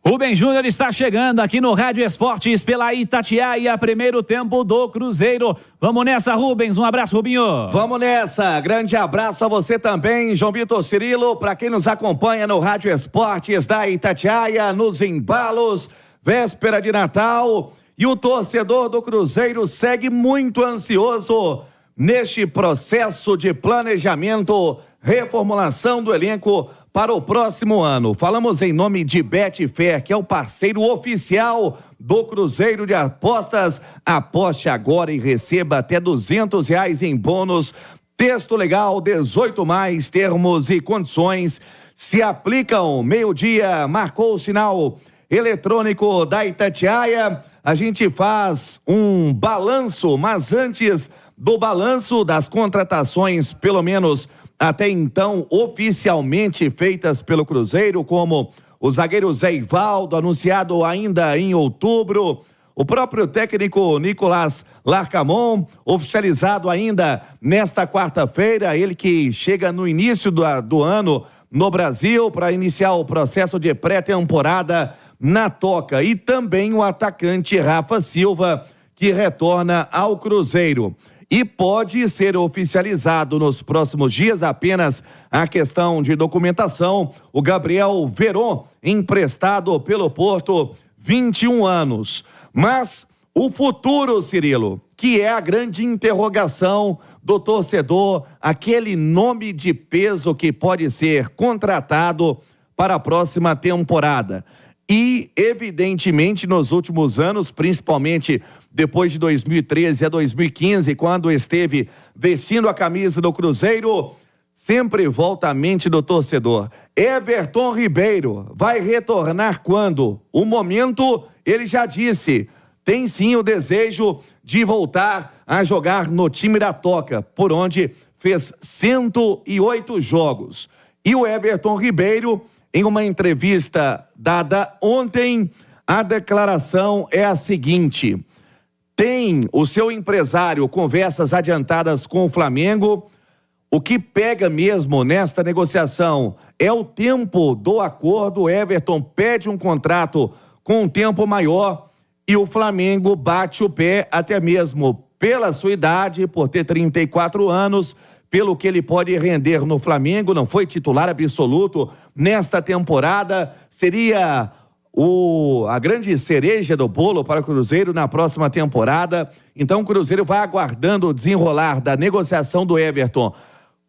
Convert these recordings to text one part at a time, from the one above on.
Rubem Júnior está chegando aqui no Rádio Esportes pela Itatiaia, primeiro tempo do Cruzeiro. Vamos nessa, Rubens. Um abraço, Rubinho. Vamos nessa. Grande abraço a você também, João Vitor Cirilo, para quem nos acompanha no Rádio Esportes da Itatiaia, nos embalos, véspera de Natal. E o torcedor do Cruzeiro segue muito ansioso neste processo de planejamento, reformulação do elenco para o próximo ano. Falamos em nome de Betfair, que é o parceiro oficial do Cruzeiro de Apostas. Aposte agora e receba até R$200 em bônus. Texto legal, 18+, termos e condições se aplicam. Meio-dia, marcou o sinal eletrônico da Itatiaia. A gente faz um balanço, mas antes do balanço das contratações, pelo menos até então oficialmente feitas pelo Cruzeiro, como o zagueiro Zé Ivaldo, anunciado ainda em outubro, o próprio técnico Nicolás Larcamon, oficializado ainda nesta quarta-feira, ele que chega no início do ano no Brasil para iniciar o processo de pré-temporada na Toca, e também o atacante Rafa Silva, que retorna ao Cruzeiro. E pode ser oficializado nos próximos dias apenas a questão de documentação. O Gabriel Veron, emprestado pelo Porto, 21 anos. Mas o futuro, Cirilo, que é a grande interrogação do torcedor, aquele nome de peso que pode ser contratado para a próxima temporada. E, evidentemente, nos últimos anos, principalmente depois de 2013 a 2015, quando esteve vestindo a camisa do Cruzeiro, sempre volta à mente do torcedor. Everton Ribeiro vai retornar quando? O momento, ele já disse, tem sim o desejo de voltar a jogar no time da Toca, por onde fez 108 jogos. E o Everton Ribeiro, em uma entrevista dada ontem, a declaração é a seguinte: tem o seu empresário conversas adiantadas com o Flamengo. O que pega mesmo nesta negociação é o tempo do acordo. O Everton pede um contrato com um tempo maior e o Flamengo bate o pé, até mesmo pela sua idade, por ter 34 anos, pelo que ele pode render no Flamengo. Não foi titular absoluto nesta temporada, seria a grande cereja do bolo para o Cruzeiro na próxima temporada. Então o Cruzeiro vai aguardando o desenrolar da negociação do Everton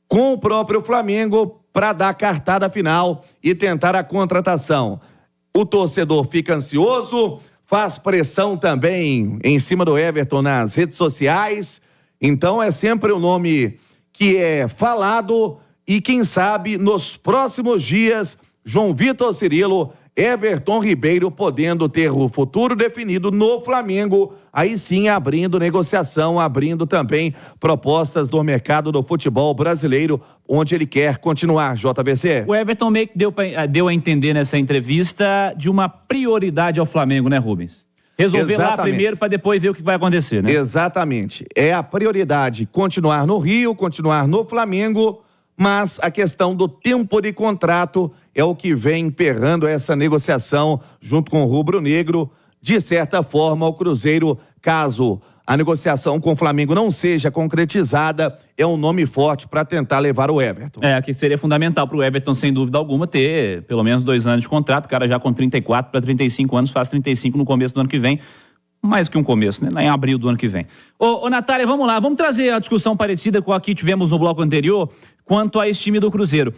com o próprio Flamengo para dar a cartada final e tentar a contratação. O torcedor fica ansioso, faz pressão também em cima do Everton nas redes sociais. Então é sempre um nome que é falado e quem sabe nos próximos dias, João Vitor Cirilo, Everton Ribeiro podendo ter o futuro definido no Flamengo, aí sim abrindo negociação, abrindo também propostas do mercado do futebol brasileiro, onde ele quer continuar, JVC. O Everton meio que deu a entender nessa entrevista de uma prioridade ao Flamengo, né, Rubens? Resolver lá primeiro para depois ver o que vai acontecer, né? Exatamente. É a prioridade continuar no Rio, continuar no Flamengo, mas a questão do tempo de contrato é o que vem emperrando essa negociação junto com o rubro-negro. De certa forma, o Cruzeiro, caso a negociação com o Flamengo não seja concretizada, é um nome forte para tentar levar o Everton. Que seria fundamental para o Everton, sem dúvida alguma, ter pelo menos 2 anos de contrato. O cara já com 34 para 35 anos, faz 35 no começo do ano que vem. Mais que um começo, né? Em abril do ano que vem. Ô Natália, vamos lá. Vamos trazer a discussão parecida com a que tivemos no bloco anterior quanto a esse time do Cruzeiro.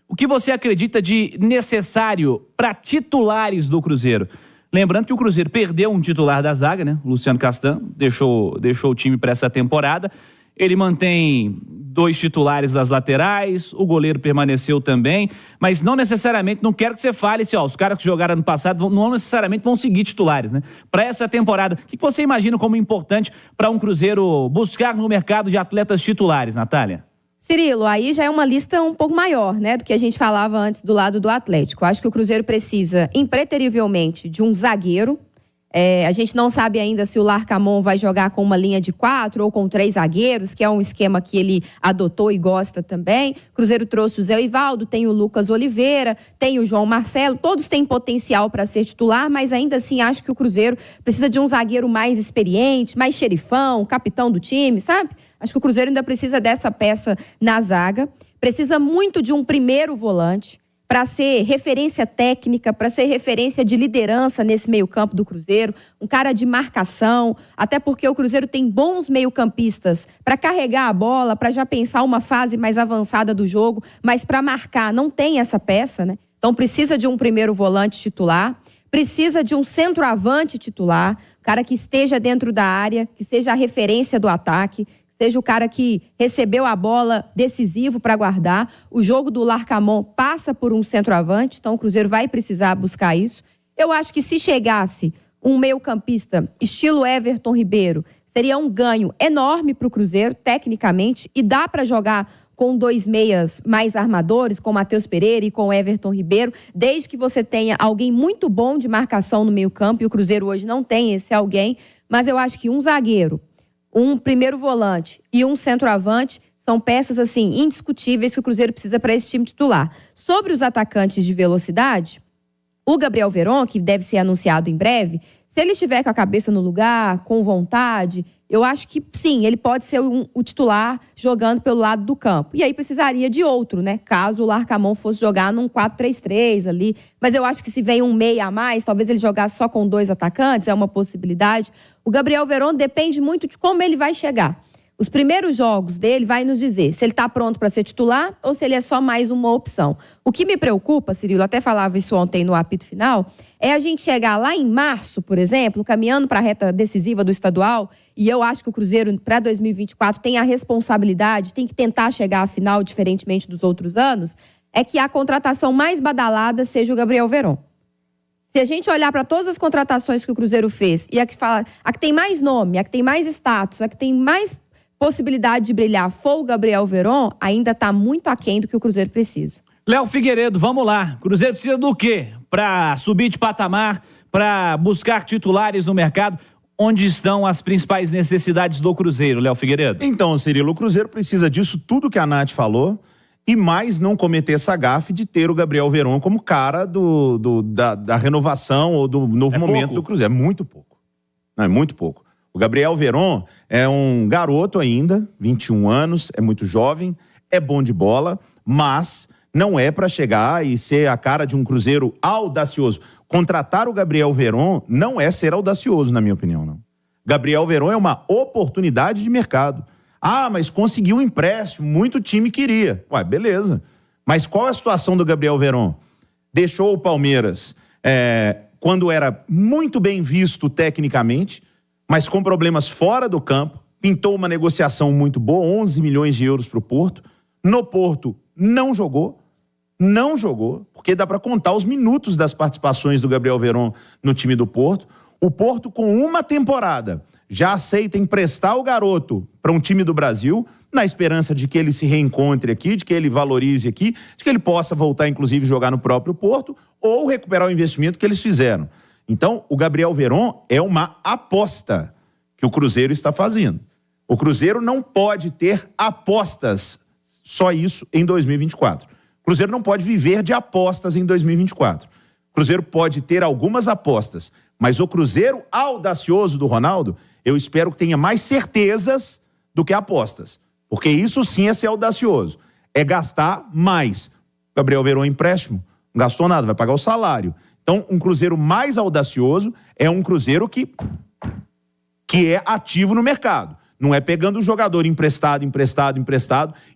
O que você acredita de necessário para titulares do Cruzeiro? Lembrando que o Cruzeiro perdeu um titular da zaga, né? O Luciano Castan deixou o time para essa temporada. Ele mantém 2 titulares das laterais, o goleiro permaneceu também, mas não necessariamente, não quero que você fale assim, os caras que jogaram ano passado não necessariamente vão seguir titulares, né? Para essa temporada, o que você imagina como importante para um Cruzeiro buscar no mercado de atletas titulares, Natália? Cirilo, aí já é uma lista um pouco maior, né, do que a gente falava antes do lado do Atlético. Acho que o Cruzeiro precisa, impreterivelmente, de um zagueiro. A gente não sabe ainda se o Larcamón vai jogar com uma linha de 4 ou com 3 zagueiros, que é um esquema que ele adotou e gosta também. O Cruzeiro trouxe o Zé Ivaldo, tem o Lucas Oliveira, tem o João Marcelo. Todos têm potencial para ser titular, mas ainda assim acho que o Cruzeiro precisa de um zagueiro mais experiente, mais xerifão, capitão do time, sabe? Acho que o Cruzeiro ainda precisa dessa peça na zaga. Precisa muito de um primeiro volante para ser referência técnica, para ser referência de liderança nesse meio-campo do Cruzeiro, um cara de marcação, até porque o Cruzeiro tem bons meio-campistas para carregar a bola, para já pensar uma fase mais avançada do jogo, mas para marcar não tem essa peça, né? Então precisa de um primeiro volante titular, precisa de um centroavante titular, cara que esteja dentro da área, que seja a referência do ataque, seja o cara que recebeu a bola decisivo para guardar. O jogo do Larcamón passa por um centroavante, então o Cruzeiro vai precisar buscar isso. Eu acho que se chegasse um meio-campista estilo Everton Ribeiro, seria um ganho enorme para o Cruzeiro, tecnicamente, e dá para jogar com 2 meias mais armadores, com Matheus Pereira e com Everton Ribeiro, desde que você tenha alguém muito bom de marcação no meio-campo, e o Cruzeiro hoje não tem esse alguém, mas eu acho que um zagueiro, um primeiro volante e um centroavante são peças, assim, indiscutíveis que o Cruzeiro precisa para esse time titular. Sobre os atacantes de velocidade, o Gabriel Veron, que deve ser anunciado em breve, se ele estiver com a cabeça no lugar, com vontade, eu acho que sim, ele pode ser o titular jogando pelo lado do campo. E aí precisaria de outro, né? Caso o Larcamón fosse jogar num 4-3-3 ali. Mas eu acho que se vem um meia a mais, talvez ele jogasse só com 2 atacantes, é uma possibilidade. O Gabriel Veron depende muito de como ele vai chegar. Os primeiros jogos dele vai nos dizer se ele está pronto para ser titular ou se ele é só mais uma opção. O que me preocupa, Cirilo, até falava isso ontem no apito final, é a gente chegar lá em março, por exemplo, caminhando para a reta decisiva do estadual, e eu acho que o Cruzeiro, para 2024, tem a responsabilidade, tem que tentar chegar à final, diferentemente dos outros anos, é que a contratação mais badalada seja o Gabriel Veron. Se a gente olhar para todas as contratações que o Cruzeiro fez, e a que tem mais nome, a que tem mais status, a que tem mais possibilidade de brilhar for o Gabriel Veron, ainda está muito aquém do que o Cruzeiro precisa. Léo Figueiredo, vamos lá. O Cruzeiro precisa do quê para subir de patamar, para buscar titulares no mercado? Onde estão as principais necessidades do Cruzeiro, Léo Figueiredo? Então, Cirilo, o Cruzeiro precisa disso tudo que a Nath falou e mais não cometer essa gafe de ter o Gabriel Veron como cara da renovação ou do novo momento do Cruzeiro. É muito pouco. Não, é muito pouco. O Gabriel Veron é um garoto ainda, 21 anos, é muito jovem, é bom de bola, mas não é para chegar e ser a cara de um Cruzeiro audacioso. Contratar o Gabriel Veron não é ser audacioso, na minha opinião, não. Gabriel Veron é uma oportunidade de mercado. Ah, mas conseguiu um empréstimo, muito time queria. Ué, beleza. Mas qual é a situação do Gabriel Veron? Deixou o Palmeiras quando era muito bem visto tecnicamente, mas com problemas fora do campo, pintou uma negociação muito boa, 11 milhões de euros para o Porto. No Porto, não jogou, porque dá para contar os minutos das participações do Gabriel Veron no time do Porto. O Porto, com uma temporada, já aceita emprestar o garoto para um time do Brasil, na esperança de que ele se reencontre aqui, de que ele valorize aqui, de que ele possa voltar, inclusive, jogar no próprio Porto, ou recuperar o investimento que eles fizeram. Então, o Gabriel Veron é uma aposta que o Cruzeiro está fazendo. O Cruzeiro não pode ter apostas, só isso, em 2024. O Cruzeiro não pode viver de apostas em 2024. O Cruzeiro pode ter algumas apostas, mas o Cruzeiro audacioso do Ronaldo, eu espero que tenha mais certezas do que apostas. Porque isso sim é ser audacioso. É gastar mais. Gabriel Veron é empréstimo, não gastou nada, vai pagar o salário. Então, um Cruzeiro mais audacioso é um Cruzeiro que é ativo no mercado. Não é pegando o jogador emprestado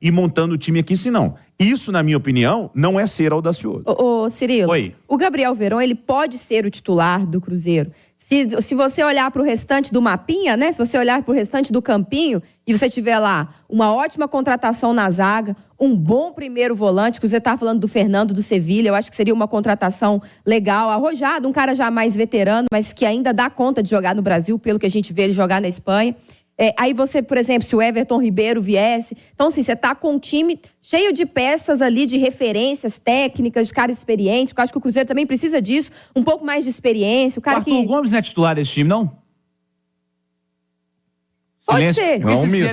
e montando o time aqui, senão. Isso, na minha opinião, não é ser audacioso. Ô Cirilo, Oi. O Gabriel Veron, ele pode ser o titular do Cruzeiro. Se você olhar para o restante do mapinha, né? Se você olhar para o restante do campinho e você tiver lá uma ótima contratação na zaga, um bom primeiro volante, que você está falando do Fernando do Sevilha, eu acho que seria uma contratação legal, arrojado, um cara já mais veterano, mas que ainda dá conta de jogar no Brasil, pelo que a gente vê ele jogar na Espanha. Aí você, por exemplo, se o Everton Ribeiro viesse... Então, assim, você tá com um time cheio de peças ali, de referências técnicas, de cara experiente. Eu acho que o Cruzeiro também precisa disso. Um pouco mais de experiência. O Arthur Gomes não é titular desse time, não? Pode ser.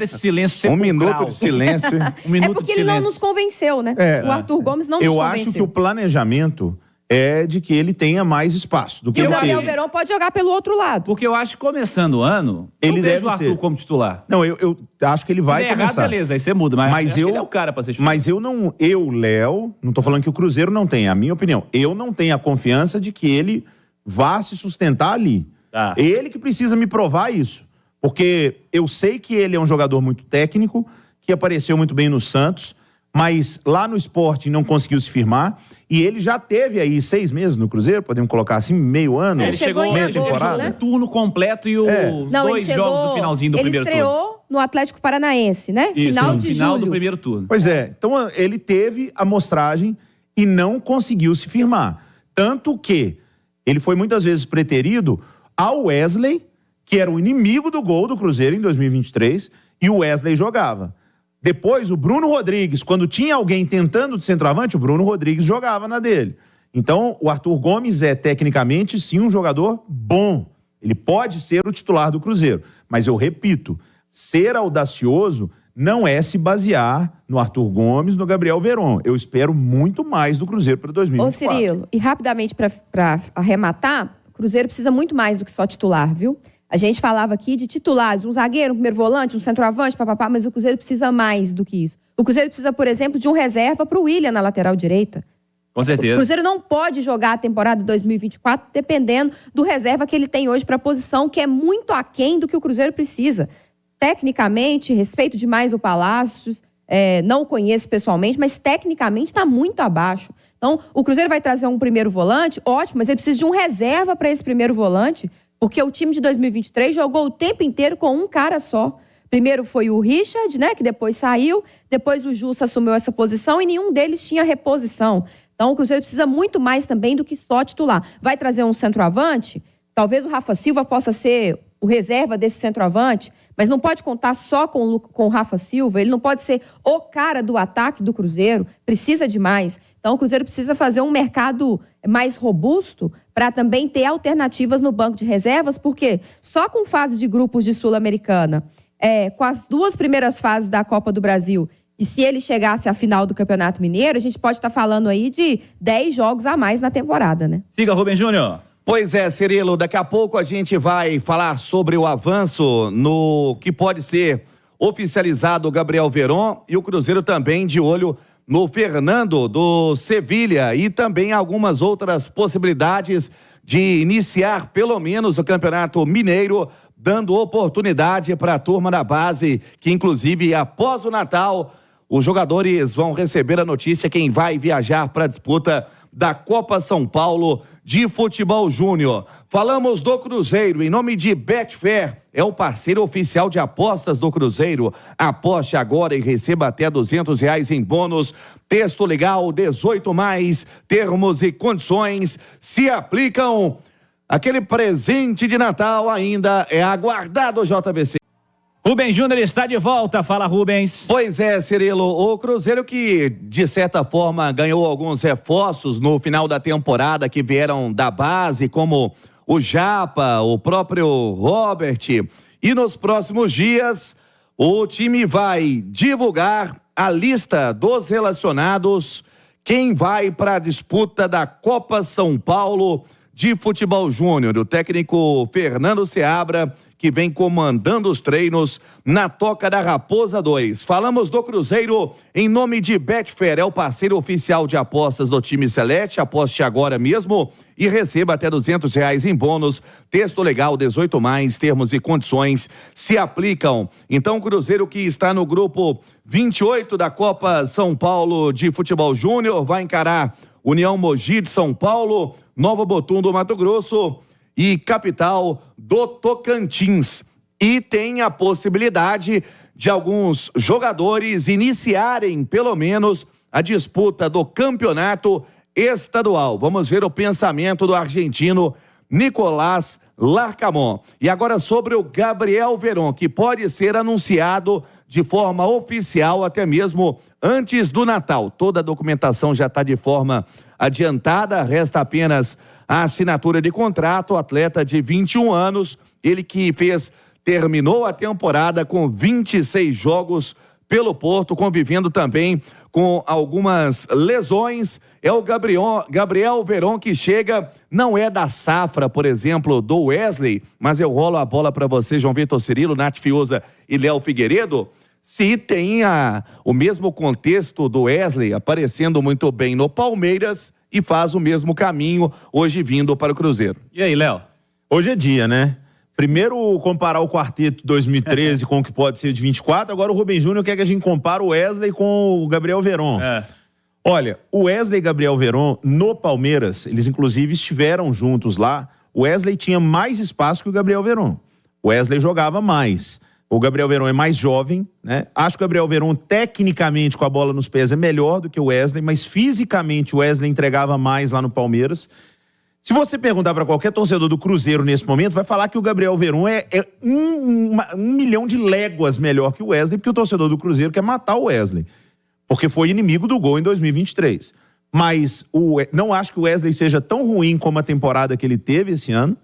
Esse silêncio sepulcral. Um minuto de silêncio. É porque ele não nos convenceu, né? O Arthur Gomes não nos convenceu. Eu acho que o planejamento é de que ele tenha mais espaço do que o Gabriel Verón pode jogar pelo outro lado. Porque eu acho que começando o ano, ele deve o Arthur como titular. Não, eu acho que ele vai começar. Errado, beleza, aí você muda. Mas ele é o cara pra ser titular. Mas Léo, não tô falando que o Cruzeiro não tem, a minha opinião. Eu não tenho a confiança de que ele vá se sustentar ali. Tá. Ele que precisa me provar isso. Porque eu sei que ele é um jogador muito técnico, que apareceu muito bem no Santos, mas lá no Sport não conseguiu se firmar. E ele já teve aí 6 meses no Cruzeiro, podemos colocar assim, meio ano. Ele chegou em agosto, né? Um turno completo e os 2 jogos do finalzinho do primeiro turno. Ele estreou no Atlético Paranaense, né? Isso, final de final julho. do primeiro turno. Pois é, então ele teve a amostragem e não conseguiu se firmar. Tanto que ele foi muitas vezes preterido ao Wesley, que era o inimigo do gol do Cruzeiro em 2023, e o Wesley jogava. Depois, o Bruno Rodrigues, quando tinha alguém tentando de centroavante, o Bruno Rodrigues jogava na dele. Então, o Arthur Gomes é, tecnicamente, sim, um jogador bom. Ele pode ser o titular do Cruzeiro. Mas eu repito, ser audacioso não é se basear no Arthur Gomes, no Gabriel Verón. Eu espero muito mais do Cruzeiro para 2024. Ô, Cirilo, e rapidamente para arrematar, o Cruzeiro precisa muito mais do que só titular, viu? A gente falava aqui de titulares, um zagueiro, um primeiro volante, um centroavante, papapá, mas o Cruzeiro precisa mais do que isso. O Cruzeiro precisa, por exemplo, de um reserva para o William na lateral direita. Com certeza. O Cruzeiro não pode jogar a temporada de 2024 dependendo do reserva que ele tem hoje para a posição, que é muito aquém do que o Cruzeiro precisa. Tecnicamente, respeito demais o Palácios, não o conheço pessoalmente, mas tecnicamente está muito abaixo. Então, o Cruzeiro vai trazer um primeiro volante, ótimo, mas ele precisa de um reserva para esse primeiro volante, porque o time de 2023 jogou o tempo inteiro com um cara só. Primeiro foi o Richard, né, que depois saiu, depois o Jussa assumiu essa posição e nenhum deles tinha reposição. Então o Cruzeiro precisa muito mais também do que só titular. Vai trazer um centroavante? Talvez o Rafa Silva possa ser o reserva desse centroavante, mas não pode contar só com o Rafa Silva, ele não pode ser o cara do ataque do Cruzeiro, precisa de mais. Então o Cruzeiro precisa fazer um mercado mais robusto para também ter alternativas no banco de reservas, porque só com fase de grupos de Sul-Americana, com as 2 primeiras fases da Copa do Brasil, e se ele chegasse à final do Campeonato Mineiro, a gente pode estar falando aí de 10 jogos a mais na temporada, né? Siga, Rubem Júnior. Pois é, Cirilo, daqui a pouco a gente vai falar sobre o avanço no que pode ser oficializado o Gabriel Verón e o Cruzeiro também de olho no Fernando do Sevilha e também algumas outras possibilidades de iniciar pelo menos o Campeonato Mineiro, dando oportunidade para a turma da base, que inclusive após o Natal, os jogadores vão receber a notícia quem vai viajar para a disputa da Copa São Paulo de Futebol Júnior. Falamos do Cruzeiro em nome de Betfair, é o parceiro oficial de apostas do Cruzeiro. Aposte agora e receba até R$200 em bônus. Texto legal 18+, termos e condições se aplicam. Aquele presente de Natal ainda é aguardado, JVC. Rubem Júnior está de volta, fala Rubens. Pois é, Cirilo, o Cruzeiro que de certa forma ganhou alguns reforços no final da temporada que vieram da base, como o Japa, o próprio Robert, e nos próximos dias o time vai divulgar a lista dos relacionados, quem vai para a disputa da Copa São Paulo de Futebol Júnior. O técnico Fernando Seabra, que vem comandando os treinos na Toca da Raposa 2. Falamos do Cruzeiro em nome de Betfair, é o parceiro oficial de apostas do time Celeste. Aposte agora mesmo e receba até R$200 em bônus. Texto legal 18+, termos e condições se aplicam. Então o Cruzeiro, que está no grupo 28 da Copa São Paulo de Futebol Júnior, vai encarar União Mogi de São Paulo, Nova Mutum do Mato Grosso e Capital do Tocantins. E tem a possibilidade de alguns jogadores iniciarem, pelo menos, a disputa do campeonato estadual. Vamos ver o pensamento do argentino Nicolás Larcamon. E agora sobre o Gabriel Veron, que pode ser anunciado de forma oficial até mesmo antes do Natal. Toda a documentação já está de forma adiantada, resta apenas a assinatura de contrato. O atleta de 21 anos, ele que terminou a temporada com 26 jogos pelo Porto, convivendo também com algumas lesões. É o Gabriel Veron que chega, não é da safra, por exemplo, do Wesley, mas eu rolo a bola para você, João Vitor Cirilo, Nath Fiuza e Léo Figueiredo. Se tem o mesmo contexto do Wesley, aparecendo muito bem no Palmeiras e faz o mesmo caminho hoje vindo para o Cruzeiro. E aí, Léo? Hoje é dia, né? Primeiro comparar o quarteto 2013 com o que pode ser de 24, agora o Rubem Júnior quer que a gente compare o Wesley com o Gabriel Veron. Olha, o Wesley e Gabriel Veron no Palmeiras, eles inclusive estiveram juntos lá. O Wesley tinha mais espaço que o Gabriel Veron. O Wesley jogava mais. O Gabriel Veron é mais jovem, né? Acho que o Gabriel Veron, tecnicamente, com a bola nos pés, é melhor do que o Wesley, mas fisicamente o Wesley entregava mais lá no Palmeiras. Se você perguntar para qualquer torcedor do Cruzeiro nesse momento, vai falar que o Gabriel Veron é um milhão de léguas melhor que o Wesley, porque o torcedor do Cruzeiro quer matar o Wesley, porque foi inimigo do gol em 2023. Mas não acho que o Wesley seja tão ruim como a temporada que ele teve esse ano,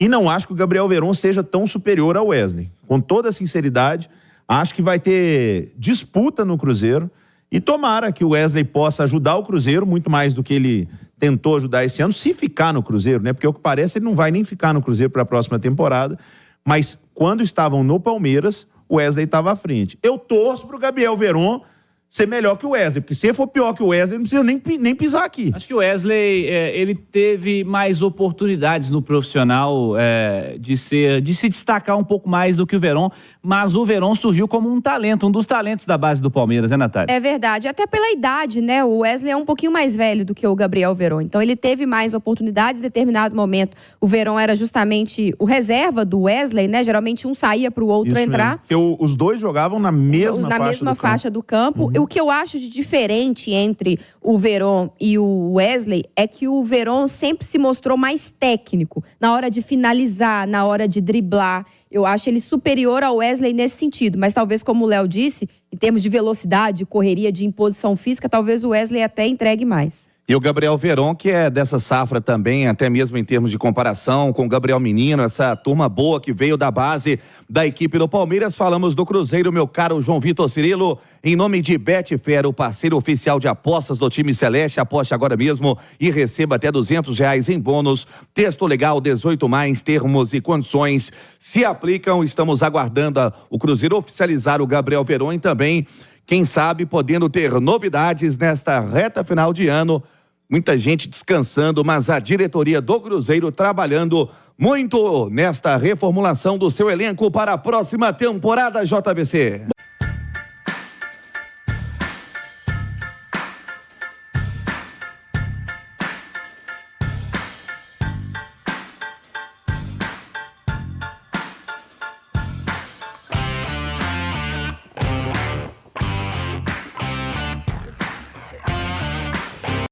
e não acho que o Gabriel Veron seja tão superior ao Wesley. Com toda a sinceridade, acho que vai ter disputa no Cruzeiro, e tomara que o Wesley possa ajudar o Cruzeiro muito mais do que ele tentou ajudar esse ano, se ficar no Cruzeiro, né? Porque o que parece, ele não vai nem ficar no Cruzeiro para a próxima temporada. Mas quando estavam no Palmeiras, o Wesley estava à frente. Eu torço pro Gabriel Veron ser melhor que o Wesley, porque se for pior que o Wesley, não precisa nem pisar aqui. Acho que o Wesley, ele teve mais oportunidades no profissional de se destacar um pouco mais do que o Veron, mas o Veron surgiu como um talento, um dos talentos da base do Palmeiras, né, Natália? É verdade, até pela idade, né? O Wesley é um pouquinho mais velho do que o Gabriel Veron, então ele teve mais oportunidades em determinado momento. O Veron era justamente o reserva do Wesley, né? Geralmente um saía para o outro Isso entrar. Mesmo. Os dois jogavam na mesma faixa do campo. O que eu acho de diferente entre o Veron e o Wesley é que o Veron sempre se mostrou mais técnico na hora de finalizar, na hora de driblar. Eu acho ele superior ao Wesley nesse sentido, mas talvez, como o Léo disse, em termos de velocidade, correria, de imposição física, talvez o Wesley até entregue mais. E o Gabriel Veron, que é dessa safra também, até mesmo em termos de comparação com o Gabriel Menino, essa turma boa que veio da base da equipe do Palmeiras. Falamos do Cruzeiro, meu caro João Vitor Cirilo, em nome de Betfair, o parceiro oficial de apostas do time Celeste. Aposte agora mesmo e receba até R$200 em bônus. Texto legal 18+, termos e condições se aplicam. Estamos aguardando o Cruzeiro oficializar o Gabriel Veron e também, quem sabe, podendo ter novidades nesta reta final de ano. Muita gente descansando, mas a diretoria do Cruzeiro trabalhando muito nesta reformulação do seu elenco para a próxima temporada, JVC.